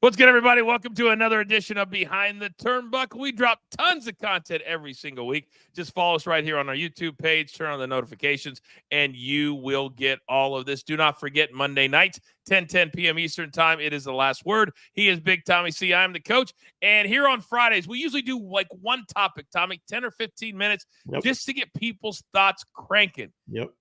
What's good, everybody? Welcome to another edition of Behind the Turnbuckle. We drop tons of content every single week. Just follow us right here on our YouTube page, turn on the notifications, and you will get all of this. Do not forget Monday nights, 10 p.m. Eastern Time. It is the last word. He is Big Tommy C. I'm the coach. And here on Fridays, we usually do like one topic, Tommy, 10 or 15 minutes, just to get people's thoughts cranking.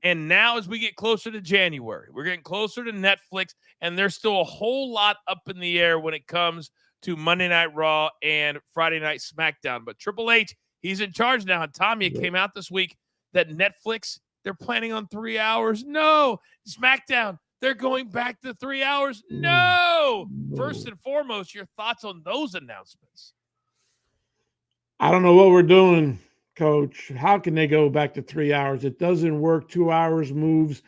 And now as we get closer to January, we're getting closer to Netflix, and there's still a whole lot up in the air when it comes to Monday Night Raw and Friday Night SmackDown. But Triple H, he's in charge now. And Tommy, it came out this week that Netflix, they're planning on 3 hours. No. SmackDown, they're going back to 3 hours. No. First and foremost, your thoughts on those announcements. I don't know what we're doing, Coach. How can they go back to 3 hours? It doesn't work. 2 hours moves.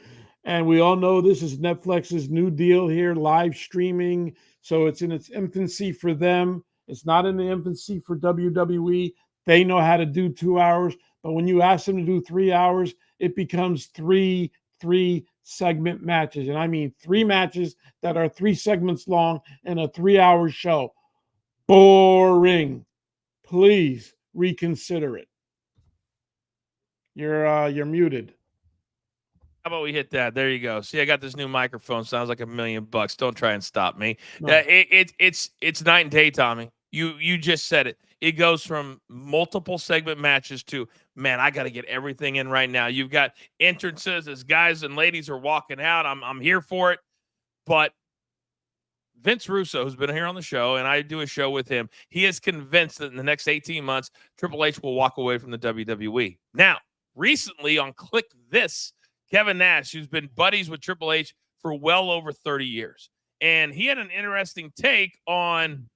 And we all know this is Netflix's new deal here, live streaming. So it's in its infancy for them. It's not in the infancy for WWE. They know how to do 2 hours. But when you ask them to do 3 hours, it becomes three segment matches. And I mean 3 matches that are 3 segments long in a 3-hour show. Boring. Please reconsider it. You're muted. How about we hit that? There you go. See, I got this new microphone. Sounds like $1 million. Don't try and stop me. No. It's night and day, Tommy. You just said it. It goes from multiple segment matches to, man, I got to get everything in right now. You've got entrances as guys and ladies are walking out. I'm here for it. But Vince Russo, who's been here on the show, and I do a show with him, he is convinced that in the next 18 months, Triple H will walk away from the WWE. Now, recently on Click This, Kevin Nash, who's been buddies with Triple H for well over 30 years. And he had an interesting take on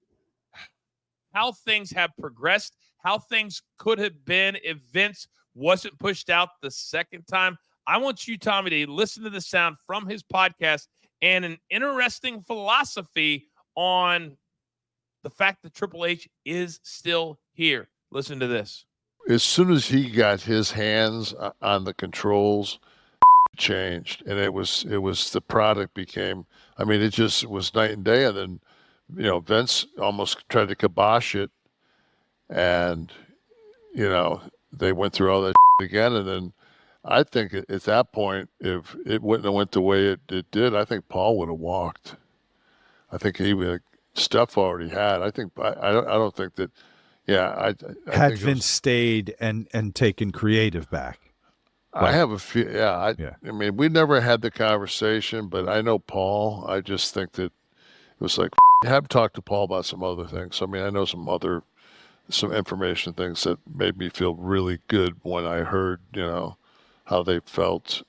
how things have progressed, how things could have been if Vince wasn't pushed out the second time. I want you, Tommy, to listen to the sound from his podcast and an interesting philosophy on the fact that Triple H is still here. Listen to this. As soon as he got his hands on the controls, changed, and it was the product became, I mean, it just was night and day. And then, Vince almost tried to kibosh it, and they went through all that again. And then I think at that point, if it wouldn't have went the way it did, I think Paul would have walked. I think Steph already had. I don't think that. I had Vince stayed and taken creative back. I have a few. I mean, we never had the conversation, but I know Paul. I just think that it was like, have talked to Paul about some other things. I mean, I know some information things that made me feel really good when I heard, how they felt,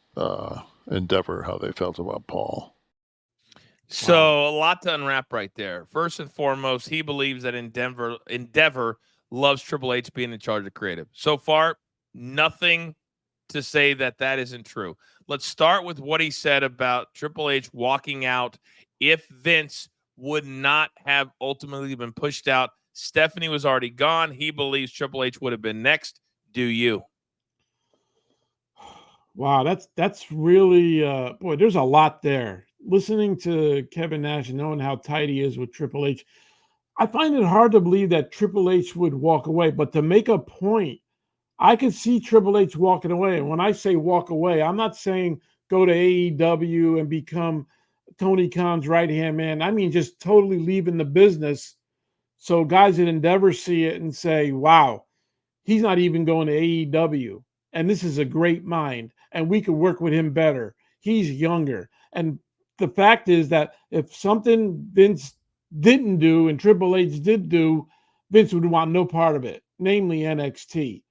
Endeavor, how they felt about Paul. So a lot to unwrap right there. First and foremost, he believes that Endeavor loves Triple H being in charge of creative. So far, nothing to say that isn't true. Let's start with what he said about Triple H walking out if Vince would not have ultimately been pushed out. Stephanie was already gone. He believes Triple H would have been next. Do you? Wow, that's really boy, there's a lot there. Listening to Kevin Nash and knowing how tight he is with Triple H, I find it hard to believe that Triple H would walk away. But to make a point, I could see Triple H walking away. And when I say walk away, I'm not saying go to AEW and become Tony Khan's right-hand man. I mean, just totally leaving the business. So guys at Endeavor see it and say, wow, he's not even going to AEW. And this is a great mind. And we could work with him better. He's younger. And the fact is that if something Vince didn't do and Triple H did do, Vince would want no part of it, namely NXT.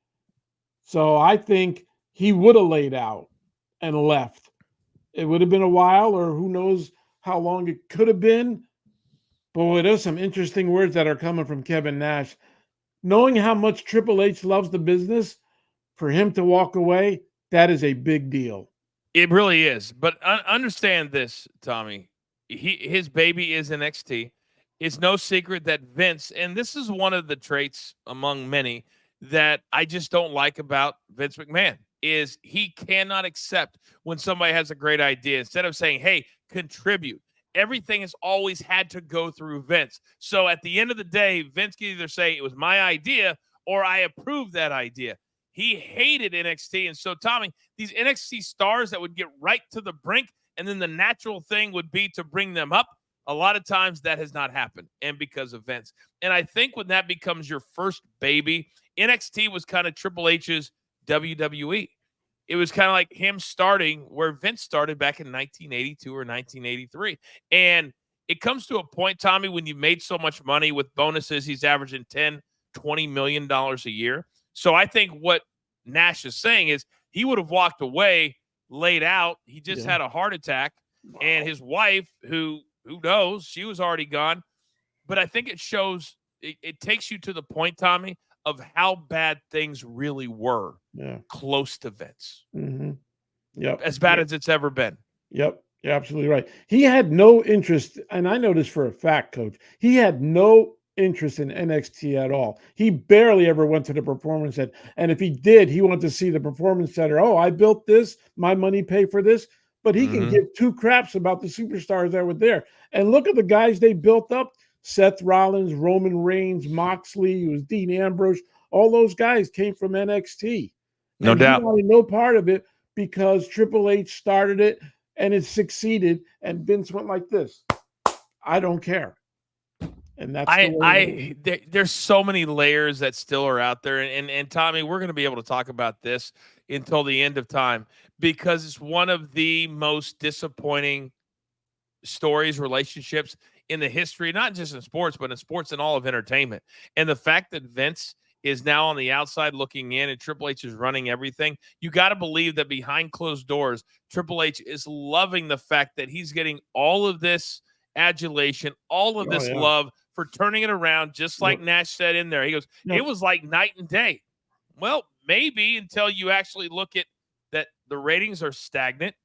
So I think he would have laid out and left. It would have been a while, or who knows how long it could have been. Boy, there's some interesting words that are coming from Kevin Nash. Knowing how much Triple H loves the business, for him to walk away, that is a big deal. It really is. But understand this, Tommy. His baby is NXT. It's no secret that Vince, and this is one of the traits among many that I just don't like about Vince McMahon, is he cannot accept when somebody has a great idea. Instead of saying, hey, contribute everything has always had to go through Vince. So at the end of the day, Vince can either say it was my idea or I approve that idea. He hated NXT. And so, Tommy, these NXT stars that would get right to the brink, and then the natural thing would be to bring them up, a lot of times that has not happened, and because of Vince. And I think when that becomes your first baby, NXT was kind of Triple H's WWE. It was kind of like him starting where Vince started back in 1982 or 1983. And it comes to a point, Tommy, when you've made so much money with bonuses, he's averaging $10, $20 million a year. So I think what Nash is saying is he would have walked away, laid out. He just had a heart attack. Wow. And his wife, who knows, she was already gone. But I think it shows, it takes you to the point, Tommy, of how bad things really were close to Vince. Mm-hmm. Yep. As bad as it's ever been. Yep. You're absolutely right. He had no interest, and I know this for a fact, Coach. He had no interest in NXT at all. He barely ever went to the Performance Center. And if he did, he wanted to see the Performance Center. Oh, I built this. My money paid for this. But he can give two craps about the superstars that were there. And look at the guys they built up. Seth Rollins, Roman Reigns, Moxley, it was Dean Ambrose. All those guys came from NXT. No doubt. He wanted no part of it because Triple H started it and it succeeded. And Vince went like this. I don't care. And that's there's so many layers that still are out there. And Tommy, we're going to be able to talk about this until the end of time because it's one of the most disappointing stories, relationships in the history, not just in sports, but in sports and all of entertainment. And the fact that Vince is now on the outside looking in and Triple H is running everything, you got to believe that behind closed doors, Triple H is loving the fact that he's getting all of this adulation, all of this love for turning it around, just like Nash said in there. He goes, it was like night and day. Well, maybe until you actually look at that the ratings are stagnant.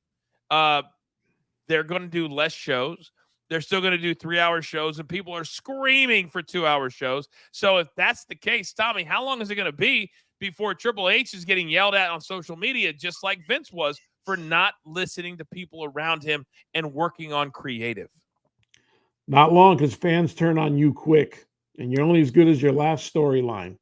They're going to do less shows. They're still going to do 3-hour shows, and people are screaming for 2-hour shows. So if that's the case, Tommy, how long is it going to be before Triple H is getting yelled at on social media, just like Vince was, for not listening to people around him and working on creative? Not long, because fans turn on you quick, and you're only as good as your last storyline.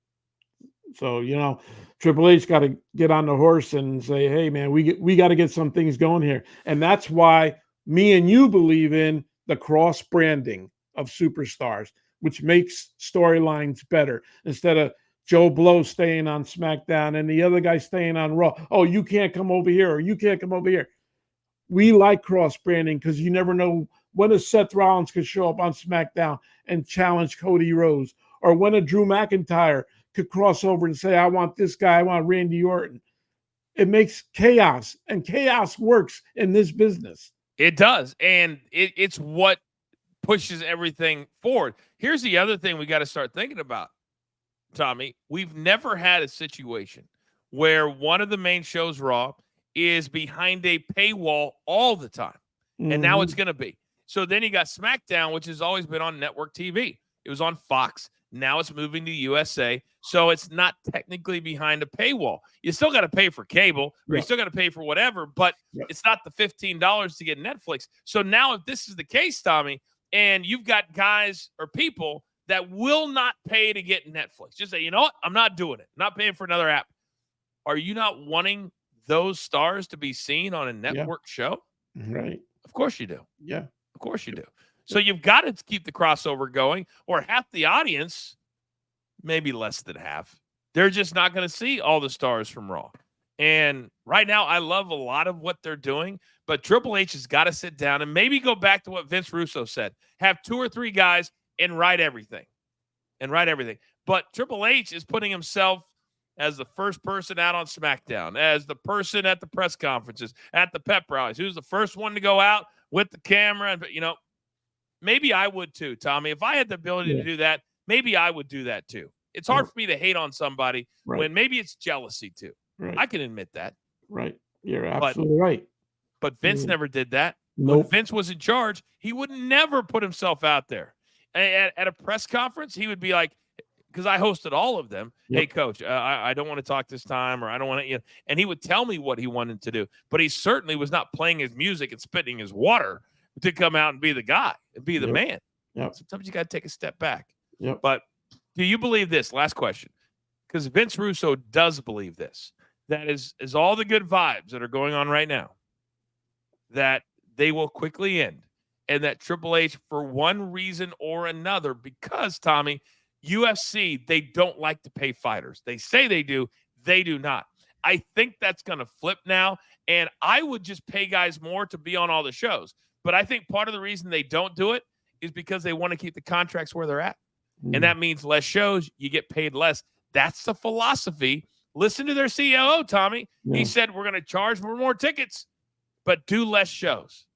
So, Triple H got to get on the horse and say, hey, man, we got to get some things going here. And that's why me and you believe in the cross branding of superstars, which makes storylines better instead of Joe Blow staying on SmackDown and the other guy staying on Raw. Oh, you can't come over here or you can't come over here. We like cross branding because you never know when a Seth Rollins could show up on SmackDown and challenge Cody Rhodes, or when a Drew McIntyre could cross over and say, I want this guy, I want Randy Orton. It makes chaos, and chaos works in this business. It does, and it's what pushes everything forward. Here's the other thing we got to start thinking about, Tommy. We've never had a situation where one of the main shows, Raw, is behind a paywall all the time, and now it's going to be. So then you got SmackDown, which has always been on network TV. It was on Fox. Now it's moving to USA, so it's not technically behind a paywall. You still got to pay for cable, or you still got to pay for whatever, but it's not the $15 to get Netflix. So now if this is the case, Tommy, and you've got guys or people that will not pay to get Netflix, just say, you know what, I'm not doing it. I'm not paying for another app. Are you not wanting those stars to be seen on a network show? Right. Of course you do. Yeah. Of course you do. So you've got to keep the crossover going, or half the audience, maybe less than half, they're just not going to see all the stars from Raw. And right now, I love a lot of what they're doing, but Triple H has got to sit down and maybe go back to what Vince Russo said. Have 2 or 3 guys and write everything. But Triple H is putting himself as the first person out on SmackDown, as the person at the press conferences, at the pep rallies, who's the first one to go out with the camera. And, maybe I would too, Tommy. If I had the ability to do that, maybe I would do that too. It's hard for me to hate on somebody when maybe it's jealousy too. Right. I can admit that. Right. You're absolutely right. But Vince never did that. Nope. When Vince was in charge, he would never put himself out there. At a press conference, he would be like, because I hosted all of them. Hey, coach, I don't want to talk this time, or I don't want to, and he would tell me what he wanted to do. But he certainly was not playing his music and spitting his water to come out and be the guy and be the Yep. man. Yep. Sometimes you got to take a step back. Yep. But do you believe this? Last question. Because Vince Russo does believe this. That is all the good vibes that are going on right now, that they will quickly end. And that Triple H, for one reason or another, because, Tommy, UFC, they don't like to pay fighters. They say they do not. I think that's going to flip now, and I would just pay guys more to be on all the shows. But I think part of the reason they don't do it is because they want to keep the contracts where they're at. And that means less shows, you get paid less. That's the philosophy. Listen to their COO, Tommy. Yeah. He said, we're going to charge for more tickets, but do less shows.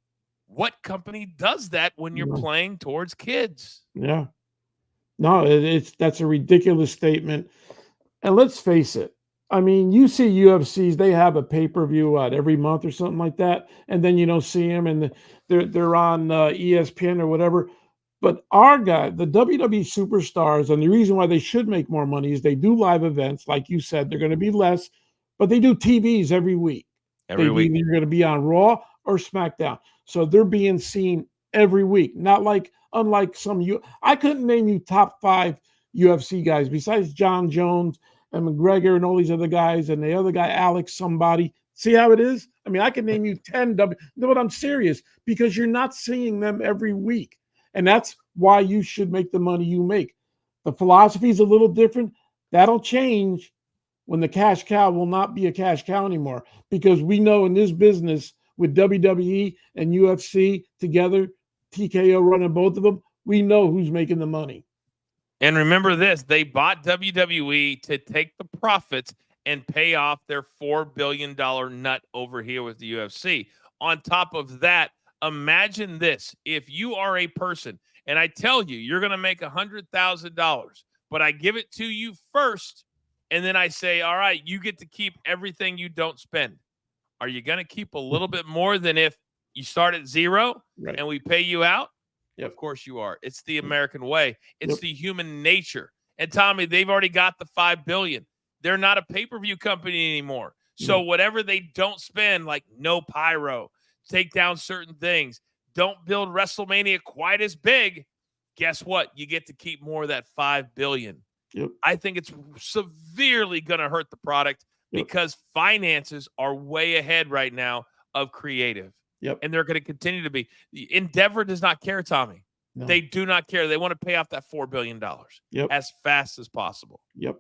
What company does that when you're playing towards kids? Yeah. No, that's a ridiculous statement. And let's face it. I mean, you see UFCs, they have a pay-per-view every month or something like that. And then you don't see them and they're on ESPN or whatever. But our guy, the WWE superstars, and the reason why they should make more money is they do live events. Like you said, they're going to be less, but they do TVs every week. Every week. They're going to be on Raw or SmackDown. So they're being seen every week. Not like, unlike some, I couldn't name you top 5 UFC guys besides John Jones and McGregor and all these other guys and the other guy, Alex somebody. See how it is? I mean, I can name you 10 No, but I'm serious because you're not seeing them every week. And that's why you should make the money you make. The philosophy is a little different. That'll change when the cash cow will not be a cash cow anymore. Because we know in this business with WWE and UFC together, TKO running both of them, we know who's making the money. And remember this, they bought WWE to take the profits and pay off their $4 billion nut over here with the UFC. On top of that, imagine this. If you are a person, and I tell you, you're going to make $100,000, but I give it to you first, and then I say, all right, you get to keep everything you don't spend. Are you going to keep a little bit more than if you start at zero and we pay you out? Yep. Of course you are. It's the American way. It's the human nature. And Tommy, they've already got the $5 billion. They're not a pay-per-view company anymore. So whatever they don't spend, like no pyro, take down certain things, don't build WrestleMania quite as big, guess what? You get to keep more of that $5 billion. Yep. I think it's severely going to hurt the product because finances are way ahead right now of creative. Yep. And they're going to continue to be. Endeavor does not care, Tommy. No. They do not care. They want to pay off that $4 billion as fast as possible. Yep.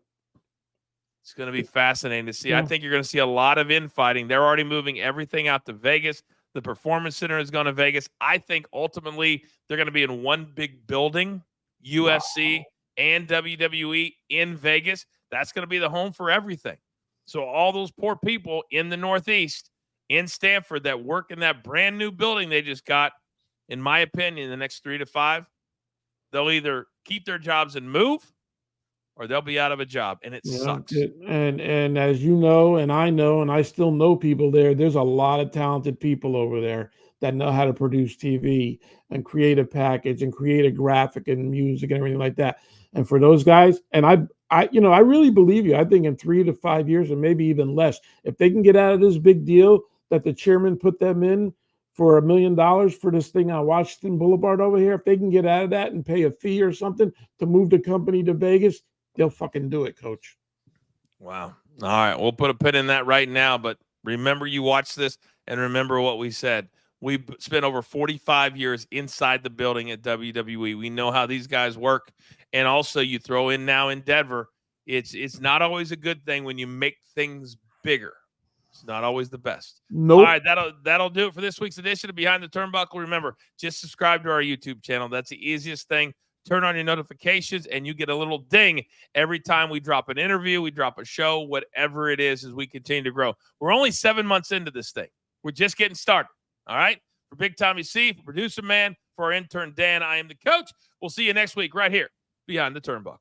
It's going to be fascinating to see. Yeah. I think you're going to see a lot of infighting. They're already moving everything out to Vegas. The Performance Center is going to Vegas. I think ultimately they're going to be in one big building, UFC and WWE in Vegas. That's going to be the home for everything. So all those poor people in the Northeast, in Stanford, that work in that brand new building they just got, in my opinion, in the next 3 to 5, they'll either keep their jobs and move, or they'll be out of a job, and it sucks. And as you know, and I know, and I still know people there, there's a lot of talented people over there that know how to produce TV and create a package and create a graphic and music and everything like that. And for those guys, and I really believe you. I think in 3 to 5 years, or maybe even less, if they can get out of this big deal that the chairman put them in for $1 million for this thing on Washington Boulevard over here, if they can get out of that and pay a fee or something to move the company to Vegas, they'll fucking do it, Coach. Wow. All right. We'll put a pin in that right now. But remember, you watch this and remember what we said. We spent over 45 years inside the building at WWE. We know how these guys work. And also you throw in now in Denver, it's not always a good thing when you make things bigger. It's not always the best. Nope. All right, that'll do it for this week's edition of Behind the Turnbuckle. Remember, just subscribe to our YouTube channel. That's the easiest thing. Turn on your notifications, and you get a little ding every time we drop an interview, we drop a show, whatever it is, as we continue to grow. We're only 7 months into this thing. We're just getting started. All right? For Big Tommy C, for Producer Man, for our intern Dan, I am the coach. We'll see you next week right here, Behind the Turnbuckle.